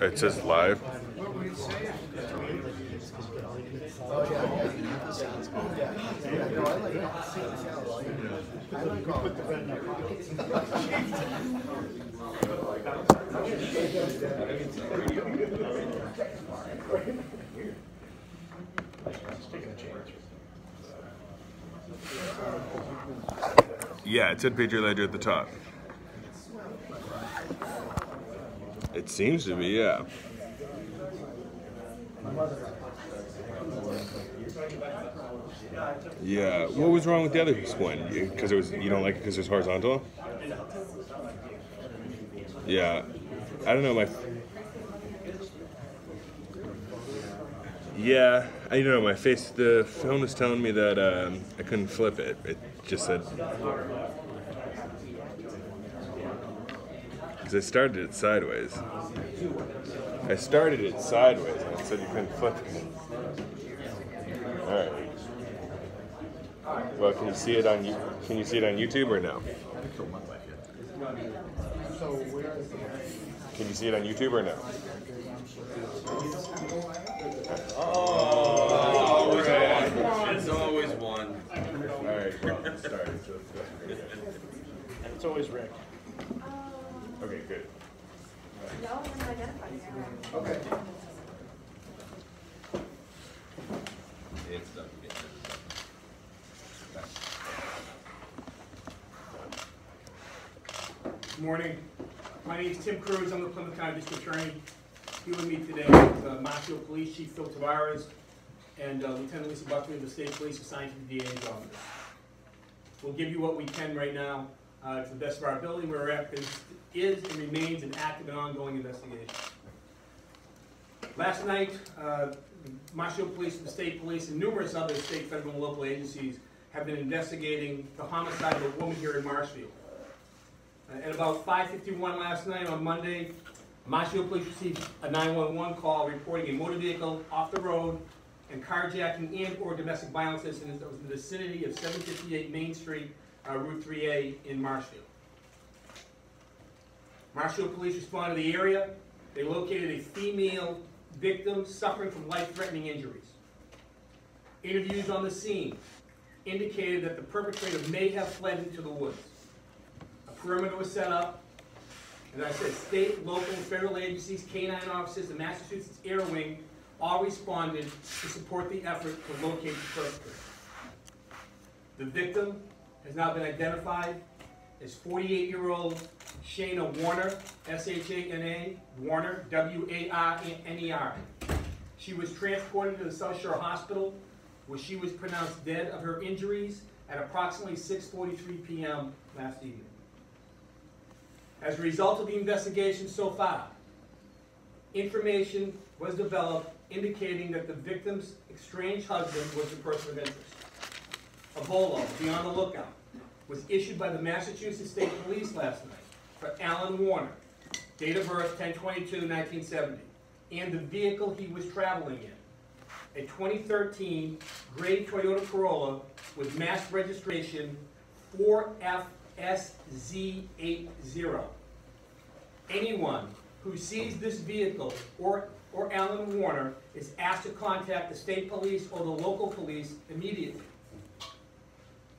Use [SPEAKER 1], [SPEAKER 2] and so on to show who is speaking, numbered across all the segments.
[SPEAKER 1] It says live. Yeah, it said Patriot Ledger at the top. It seems to be, yeah. Yeah. What was wrong with the other one? Because it was, you don't like it because it's horizontal? Yeah. I don't know, yeah, I don't know, the phone was telling me that I couldn't flip it. It just said, because I started it sideways. And it said you couldn't flip it. Alright. Well, can you see it on YouTube or no? Can you see it on YouTube or no?
[SPEAKER 2] Oh, it's always one.
[SPEAKER 1] Alright, well, it started, so
[SPEAKER 3] And it's always Rick.
[SPEAKER 1] okay, good.
[SPEAKER 4] No, I'm identifying you.
[SPEAKER 1] Okay.
[SPEAKER 2] It's done.
[SPEAKER 3] Good morning. My name is Tim Cruz. I'm the Plymouth County District Attorney. Here with me today is Marshall Police Chief Phil Tavares and Lieutenant Lisa Buckley of the State Police assigned to the DA's office. We'll give you what we can right now to the best of our ability where we're at, because it is and remains an active and ongoing investigation. Last night, Marshall Police and the State Police and numerous other state, federal, and local agencies have been investigating the homicide of a woman here in Marshfield. At about 5:51 last night on Monday, Marshfield Police received a 911 call reporting a motor vehicle off the road and carjacking and/or domestic violence incidents that was in the vicinity of 758 Main Street, Route 3A in Marshfield. Marshfield Police responded to the area. They located a female victim suffering from life-threatening injuries. Interviews on the scene indicated that the perpetrator may have fled into the woods. A perimeter was set up. As I said, state, local, and federal agencies, K-9 officers, the Massachusetts Air Wing all responded to support the effort to locate the perpetrator. The victim has now been identified as 48-year-old Shayna Warner, S-H-A-N-A, Warner, W-A-R-N-E-R. She was transported to the South Shore Hospital, where she was pronounced dead of her injuries at approximately 6:43 p.m. last evening. As a result of the investigation so far, information was developed indicating that the victim's estranged husband was the person of interest. A BOLO, be on the lookout, was issued by the Massachusetts State Police last night for Alan Warner, date of birth 10/22/1970, and the vehicle he was traveling in, a 2013 gray Toyota Corolla with mass registration 4FSZ80. Anyone who sees this vehicle or Alan Warner is asked to contact the state police or the local police immediately.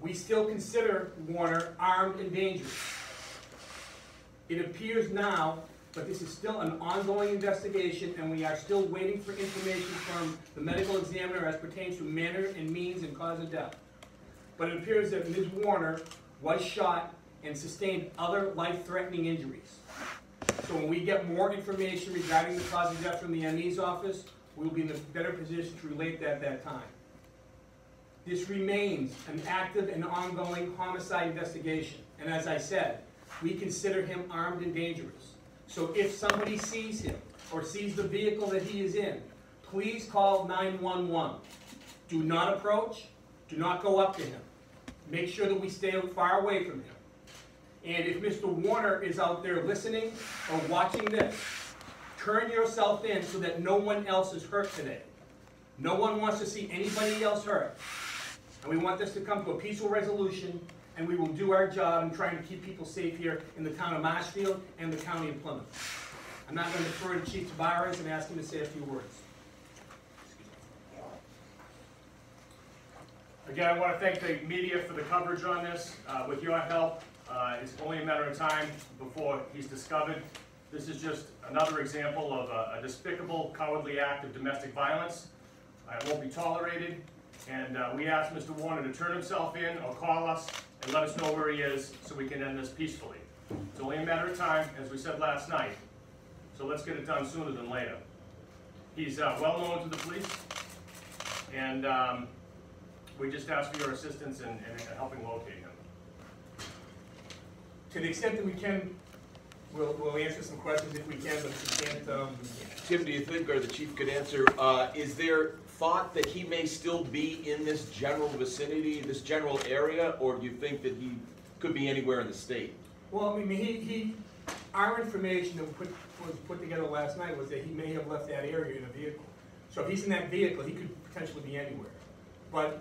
[SPEAKER 3] We still consider Warner armed and dangerous. It appears now, but this is still an ongoing investigation, and we are still waiting for information from the medical examiner as pertains to manner and means and cause of death. But it appears that Ms. Warner was shot and sustained other life-threatening injuries. So when we get more information regarding the cause of death from the ME's office, we will be in a better position to relate that at that time. This remains an active and ongoing homicide investigation. And as I said, we consider him armed and dangerous. So if somebody sees him or sees the vehicle that he is in, please call 911. Do not approach. Do not go up to him. Make sure that we stay far away from him. And if Mr. Warner is out there listening or watching this, turn yourself in so that no one else is hurt today. No one wants to see anybody else hurt. And we want this to come to a peaceful resolution and we will do our job in trying to keep people safe here in the town of Marshfield and the county of Plymouth. I'm not going to defer to Chief Tabarez and ask him to say a few words.
[SPEAKER 5] Again, I want to thank the media for the coverage on this. With your help, it's only a matter of time before he's discovered. This is just another example of a despicable, cowardly act of domestic violence. It won't be tolerated, and we ask Mr. Warner to turn himself in or call us and let us know where he is so we can end this peacefully. It's only a matter of time, as we said last night, so let's get it done sooner than later. He's well known to the police, and we just ask for your assistance in helping locate him.
[SPEAKER 3] To the extent that we can, we'll answer some questions if we can, but if we can't, we can't.
[SPEAKER 6] Tim, do you think, or the chief could answer, is there thought that he may still be in this general vicinity, this general area, or do you think that he could be anywhere in the state?
[SPEAKER 3] Well, I mean, our information that was put together last night was that he may have left that area in a vehicle. So if he's in that vehicle, he could potentially be anywhere. But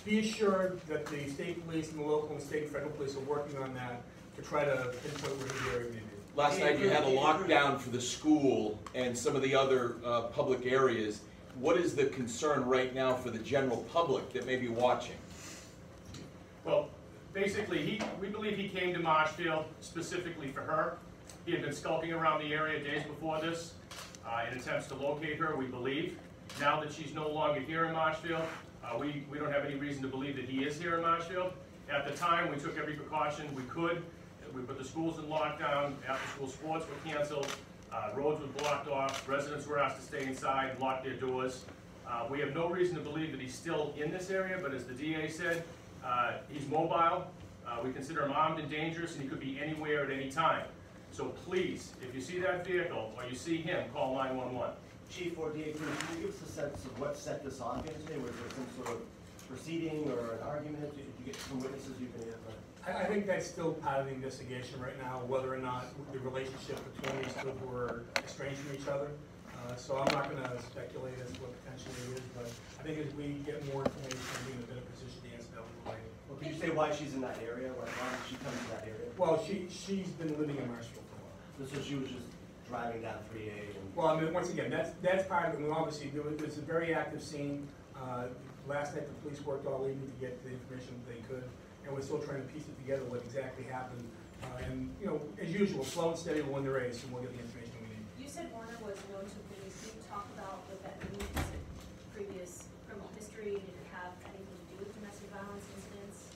[SPEAKER 3] be assured that the state police and the local and state and federal police are working on that to try to pinpoint where his area may be.
[SPEAKER 6] Last night you had a lockdown for the school and some of the other public areas. What is the concern right now for the general public that may be watching?
[SPEAKER 5] Well, basically, we believe he came to Marshfield specifically for her. He had been skulking around the area days before this in attempts to locate her, we believe. Now that she's no longer here in Marshfield, we don't have any reason to believe that he is here in Marshfield. At the time, we took every precaution we could. We put the schools in lockdown, after-school sports were canceled, roads were blocked off, residents were asked to stay inside and lock their doors. We have no reason to believe that he's still in this area, but as the DA said, he's mobile. We consider him armed and dangerous, and he could be anywhere at any time. So please, if you see that vehicle or you see him, call 911.
[SPEAKER 7] Chief or DA, can you give us a sense of what set this off yesterday? Was there some sort of proceeding or an argument? Did you get some witnesses you can
[SPEAKER 3] I think that's still part of the investigation right now, whether or not the relationship between these two were estranged from each other. So I'm not going to speculate as to what potentially it is, but I think as we get more information, we'll be in a better position to answer that one later.
[SPEAKER 7] Well, can you say why she's in that area? Why did she come to that area?
[SPEAKER 3] Well, she's been living in Marshfield for a while.
[SPEAKER 7] So she was just driving down 3A and...
[SPEAKER 3] Well, I mean, once again, that's part of it. I mean, obviously, there was a very active scene. Last night, the police worked all evening to get the information that they could, and we're still trying to piece it together what exactly happened. And, you know, as usual, slow and steady will win the race, and we'll get the information we need.
[SPEAKER 4] You said Warner was known to police. Can you talk about what that means? Is it previous criminal history? Did it have anything to do with domestic violence incidents?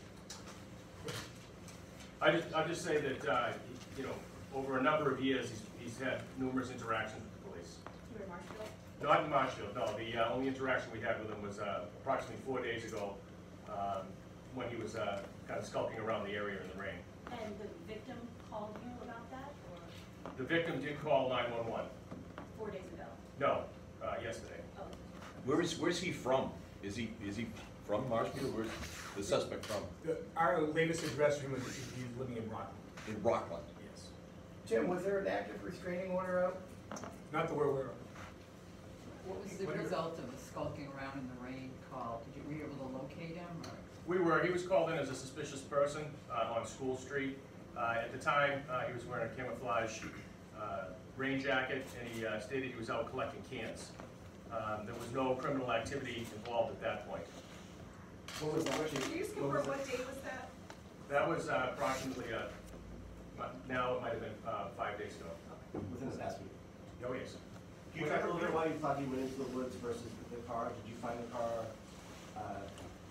[SPEAKER 5] I'll just say that, you know, over a number of years, he's had numerous interactions with the police.
[SPEAKER 4] You were in Marshfield?
[SPEAKER 5] Not in Marshfield, no. The only interaction we had with him was approximately 4 days ago when he was kind of skulking around the area in the rain.
[SPEAKER 4] And the victim called you about that, or
[SPEAKER 5] The victim did call 911.
[SPEAKER 4] 4 days ago?
[SPEAKER 5] No, yesterday.
[SPEAKER 4] Oh,
[SPEAKER 6] Where's he from? Is he from Marshfield? Where's the suspect from?
[SPEAKER 3] Our latest address for him is he's living in Rockland.
[SPEAKER 6] In Rockland.
[SPEAKER 3] Yes.
[SPEAKER 8] Tim, was there an active restraining order out?
[SPEAKER 3] Not that we're aware of.
[SPEAKER 9] What was the result of the skulking around in the rain call? Were you able to locate him, or?
[SPEAKER 5] He was called in as a suspicious person on School Street. At the time, he was wearing a camouflage rain jacket, and he stated he was out collecting cans. There was no criminal activity involved at that point.
[SPEAKER 7] What was that?
[SPEAKER 10] Can you just confirm what date was that?
[SPEAKER 5] That was approximately, now it might have been 5 days ago.
[SPEAKER 7] Within the past week.
[SPEAKER 5] Oh, yes.
[SPEAKER 7] Can you talk a little bit why you thought he went into the woods versus the car? Did you find the car?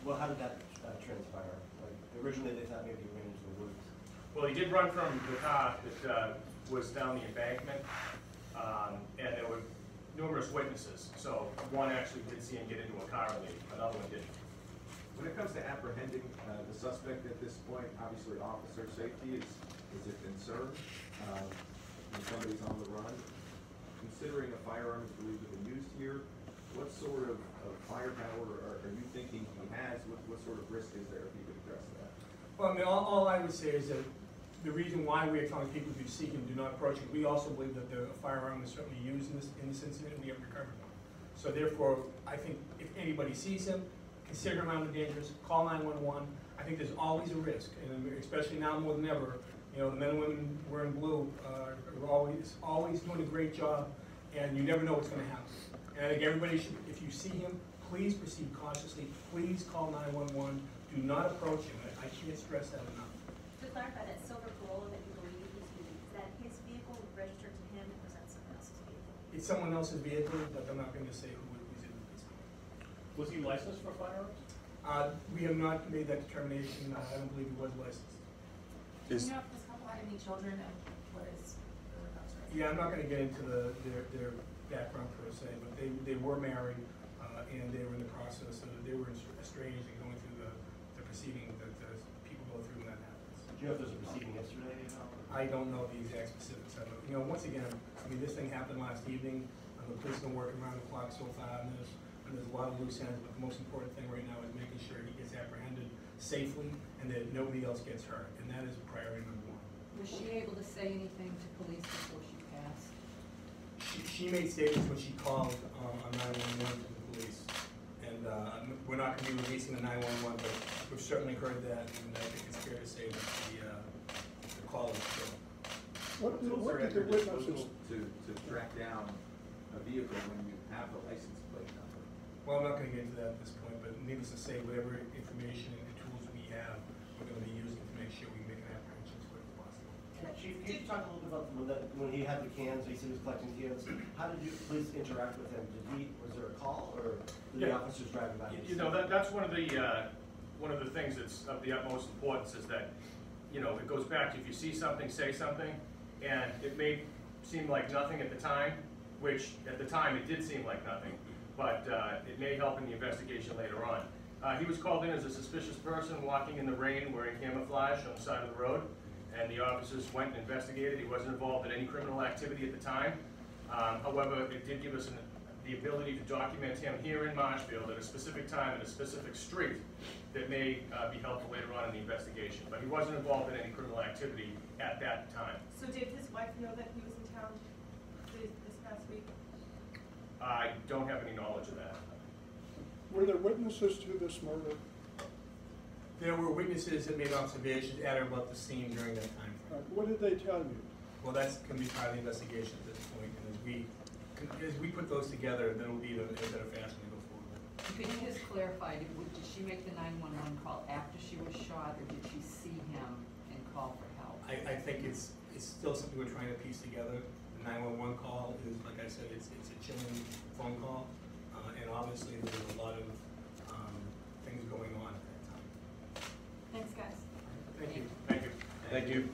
[SPEAKER 7] Well, how did that transpire? Like, originally they thought maybe he went into the woods.
[SPEAKER 5] Well, he did run from the car that was down the embankment, and there were numerous witnesses. So one actually did see him get into a car, and another one didn't.
[SPEAKER 11] When it comes to apprehending the suspect at this point, obviously officer safety is a concern. When somebody's on the run, considering a firearm is believed to have been used here, what sort of firepower are you thinking he has? What sort of risk is there if you could address that?
[SPEAKER 3] Well, I mean, all I would say is that the reason why we are telling people to seek him, do not approach him, we also believe that the firearm was certainly used in this incident, and we have recovered one. So therefore, I think if anybody sees him consider him around dangerous, call 911. I think there's always a risk, and especially now more than ever, you know, the men and women wearing blue are always doing a great job, and you never know what's gonna happen. And I think everybody should, if you see him, please proceed cautiously, please call 911, do not approach him. I can't stress that enough.
[SPEAKER 4] To clarify, that silver Corolla that you believe he's using, is that his vehicle registered to him, or is that someone else's vehicle?
[SPEAKER 3] It's someone else's vehicle, but I'm not going to say who is in it.
[SPEAKER 5] Was he licensed for firearms?
[SPEAKER 3] We have not made that determination. I don't believe he was licensed.
[SPEAKER 10] Do you know if this couple had any children and what is the recovery?
[SPEAKER 3] Yeah, I'm not going to get into their background per se, but they were married, and they were in the process of, they were estranged and going through the proceeding that people go through when that happens.
[SPEAKER 7] Do you know if there's a proceeding yesterday?
[SPEAKER 3] I don't know the exact specifics of it. You know, once again, I mean, this thing happened last evening. The police have been working around the clock so far on this, and there's a lot of loose ends, but the most important thing right now is making sure he gets apprehended safely and that nobody else gets hurt, and that is priority number one.
[SPEAKER 9] Was she able to say anything to police before she passed?
[SPEAKER 3] She made statements when she called on 911 to the police, and we're not going to be releasing the 911, but we've certainly heard that, and I think it's fair to say that the call is true.
[SPEAKER 11] What did the witnesses to track down a vehicle when you have the license plate number?
[SPEAKER 3] Well, I'm not going to get into that at this point, but needless to say, whatever information and tools we have, we're going to be using to make sure we make an apprehension as quick as possible.
[SPEAKER 7] Chief, can you talk a little bit about when he had the cans, he said he was collecting cans, how did you police interact with him? Was there a call, or did the officers drive him back?
[SPEAKER 5] You know, that's one of the things that's of the utmost importance is that, you know, it goes back to if you see something, say something, and it may seem like nothing at the time, which at the time it did seem like nothing, but it may help in the investigation later on. He was called in as a suspicious person walking in the rain wearing camouflage on the side of the road, and the officers went and investigated. He wasn't involved in any criminal activity at the time. However, it did give us the ability to document him here in Marshfield at a specific time at a specific street that may be helpful later on in the investigation. But he wasn't involved in any criminal activity at that time.
[SPEAKER 10] So did his wife know that he was in town this past week?
[SPEAKER 5] I don't have any knowledge of that.
[SPEAKER 12] Were there witnesses to this murder?
[SPEAKER 3] There were witnesses that made observations at or about the scene during that time frame.
[SPEAKER 12] What did they tell you?
[SPEAKER 3] Well, that's going to be part of the investigation at this point, and as we put those together, then it'll be a better fashion to go forward.
[SPEAKER 9] Could you just clarify, did she make the 911 call after she was shot, or did she see him and call for help?
[SPEAKER 3] I think it's still something we're trying to piece together. The 911 call is, like I said, it's a chilling phone call, and obviously there was a lot of things going on at that time.
[SPEAKER 10] Thanks, guys.
[SPEAKER 3] Thank you.
[SPEAKER 5] Thank you.
[SPEAKER 6] Thank you.